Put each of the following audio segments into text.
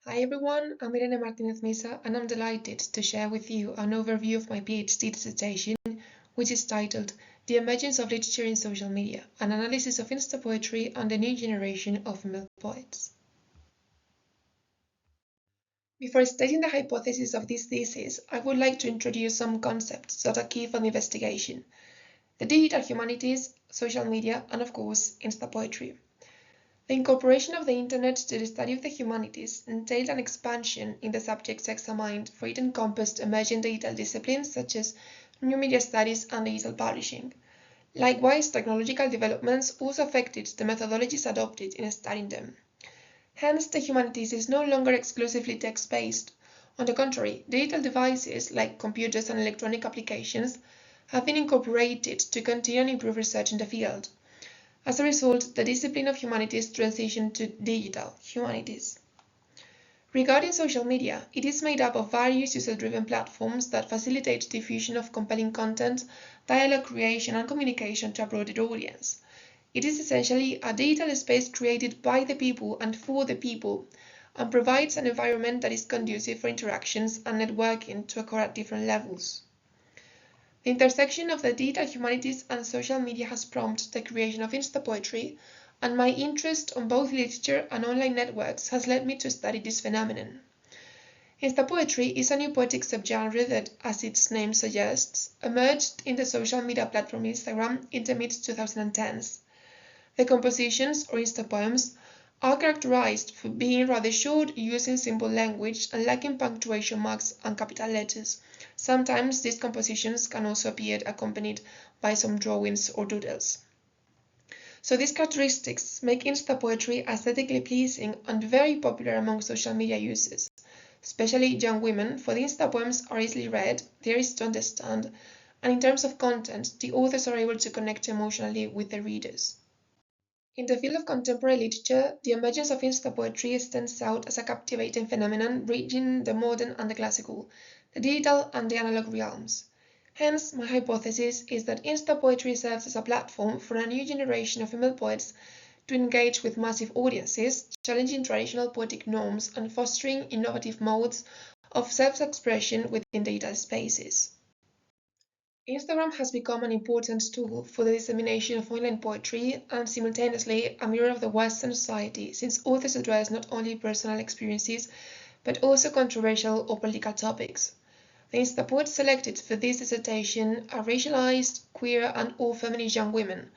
Hi everyone, I'm Martínez Misa and I'm delighted to share with you an overview of my PhD dissertation, which is titled The Emergence of Literature in Social Media, an analysis of Insta poetry and the new generation of female poets. Before stating the hypothesis of this thesis, I would like to introduce some concepts that are key for the investigation: the digital humanities, social media, and of course, Insta poetry. The incorporation of the Internet to the study of the humanities entailed an expansion in the subjects examined, for it encompassed emerging digital disciplines such as new media studies and digital publishing. Likewise, technological developments also affected the methodologies adopted in studying them. Hence, the humanities is no longer exclusively text-based. On the contrary, digital devices like computers and electronic applications have been incorporated to continue and improve research in the field. As a result, the discipline of humanities transitioned to digital humanities. Regarding social media, it is made up of various user-driven platforms that facilitate diffusion of compelling content, dialogue creation, and communication to a broader audience. It is essentially a digital space created by the people and for the people, and provides an environment that is conducive for interactions and networking to occur at different levels. The intersection of the digital humanities and social media has prompted the creation of Insta poetry, and my interest on both literature and online networks has led me to study this phenomenon. Insta poetry is a new poetic subgenre that, as its name suggests, emerged in the social media platform Instagram in the mid-2010s. The compositions, or Insta poems, are characterized for being rather short, using simple language, and lacking punctuation marks and capital letters. Sometimes these compositions can also appear accompanied by some drawings or doodles. So these characteristics make Insta poetry aesthetically pleasing and very popular among social media users, especially young women, for the Insta poems are easily read, they are easy to understand, and in terms of content, the authors are able to connect emotionally with their readers. In the field of contemporary literature, the emergence of Insta poetry stands out as a captivating phenomenon bridging the modern and the classical, the digital and the analog realms. Hence, my hypothesis is that Insta poetry serves as a platform for a new generation of female poets to engage with massive audiences, challenging traditional poetic norms and fostering innovative modes of self-expression within digital spaces. Instagram has become an important tool for the dissemination of online poetry and simultaneously a mirror of the Western society, since authors address not only personal experiences but also controversial or political topics. The Insta poets selected for this dissertation are racialized, queer, and/or feminist young women.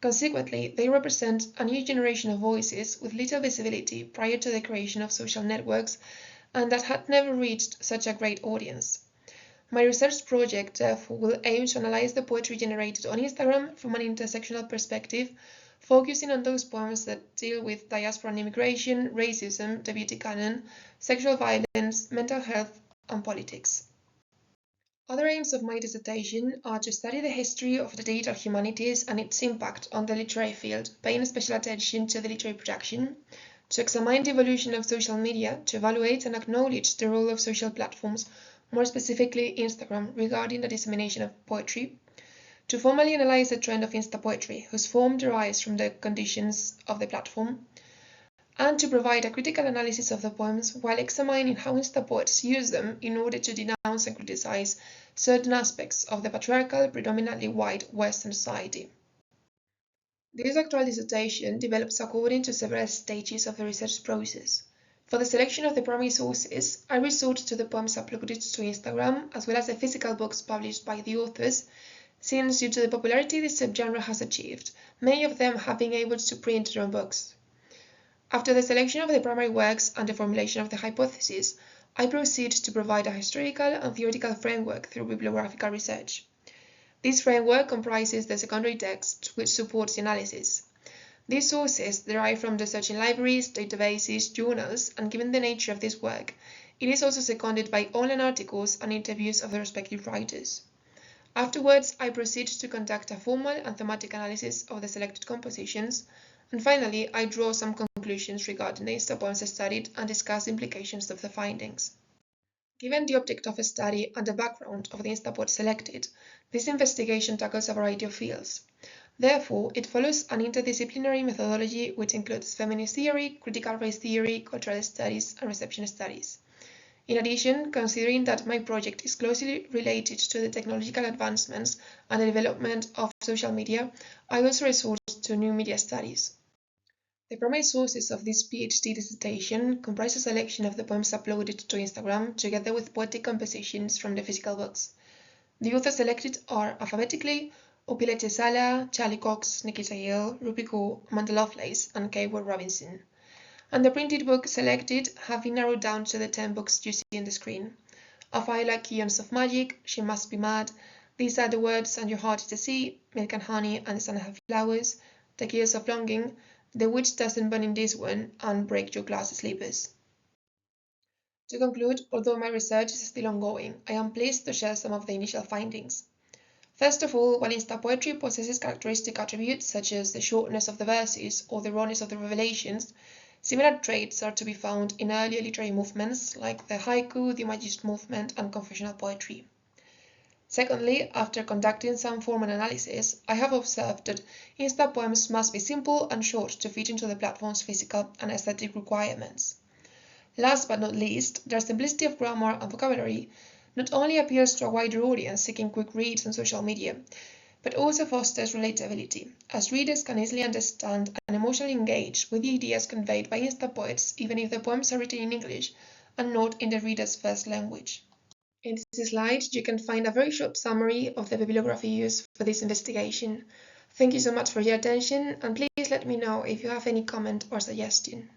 Consequently, they represent a new generation of voices with little visibility prior to the creation of social networks and that had never reached such a great audience. My research project, therefore, will aim to analyze the poetry generated on Instagram from an intersectional perspective, focusing on those poems that deal with diaspora and immigration, racism, the beauty canon, sexual violence, mental health, and politics. Other aims of my dissertation are to study the history of the digital humanities and its impact on the literary field, paying special attention to the literary production, to examine the evolution of social media, to evaluate and acknowledge the role of social platforms, more specifically Instagram, regarding the dissemination of poetry, to formally analyze the trend of Insta poetry, whose form derives from the conditions of the platform, and to provide a critical analysis of the poems while examining how Insta poets use them in order to denounce and criticize certain aspects of the patriarchal, predominantly white Western society. This doctoral dissertation develops according to several stages of the research process. For the selection of the primary sources, I resort to the poems uploaded to Instagram, as well as the physical books published by the authors, since due to the popularity this subgenre has achieved, many of them have been able to print their own books. After the selection of the primary works and the formulation of the hypothesis, I proceed to provide a historical and theoretical framework through bibliographical research. This framework comprises the secondary text, which supports the analysis. These sources derive from research in libraries, databases, journals, and given the nature of this work, it is also seconded by online articles and interviews of the respective writers. Afterwards, I proceed to conduct a formal and thematic analysis of the selected compositions, and finally, I draw some conclusions regarding the Insta poems studied and discuss the implications of the findings. Given the object of study and the background of the Insta poet selected, this investigation tackles a variety of fields. Therefore, it follows an interdisciplinary methodology which includes feminist theory, critical race theory, cultural studies, and reception studies. In addition, considering that my project is closely related to the technological advancements and the development of social media, I also resort to new media studies. The primary sources of this PhD dissertation comprise a selection of the poems uploaded to Instagram together with poetic compositions from the physical books. The authors selected are alphabetically Opilete Sala, Charlie Cox, Nikita Hill, Ruby Go, Amanda Lovelace, and Kay Ward Robinson. And the printed books selected have been narrowed down to the 10 books you see on the screen. A Fire Like Eons of Magic, She Must Be Mad, These Are the Words and Your Heart is the Sea, Milk and Honey and the Sun and Her Flowers, The Gears of Longing, The Witch Doesn't Burn in This One, and Break Your Glass Sleepers. To conclude, although my research is still ongoing, I am pleased to share some of the initial findings. First of all, while Insta poetry possesses characteristic attributes such as the shortness of the verses or the rawness of the revelations, similar traits are to be found in earlier literary movements like the haiku, the imagist movement, and confessional poetry. Secondly, after conducting some formal analysis, I have observed that Insta poems must be simple and short to fit into the platform's physical and aesthetic requirements. Last but not least, their simplicity of grammar and vocabulary not only appeals to a wider audience seeking quick reads on social media, but also fosters relatability, as readers can easily understand and emotionally engage with the ideas conveyed by Insta poets even if the poems are written in English and not in the reader's first language. In this slide, you can find a very short summary of the bibliography used for this investigation. Thank you so much for your attention, and please let me know if you have any comment or suggestion.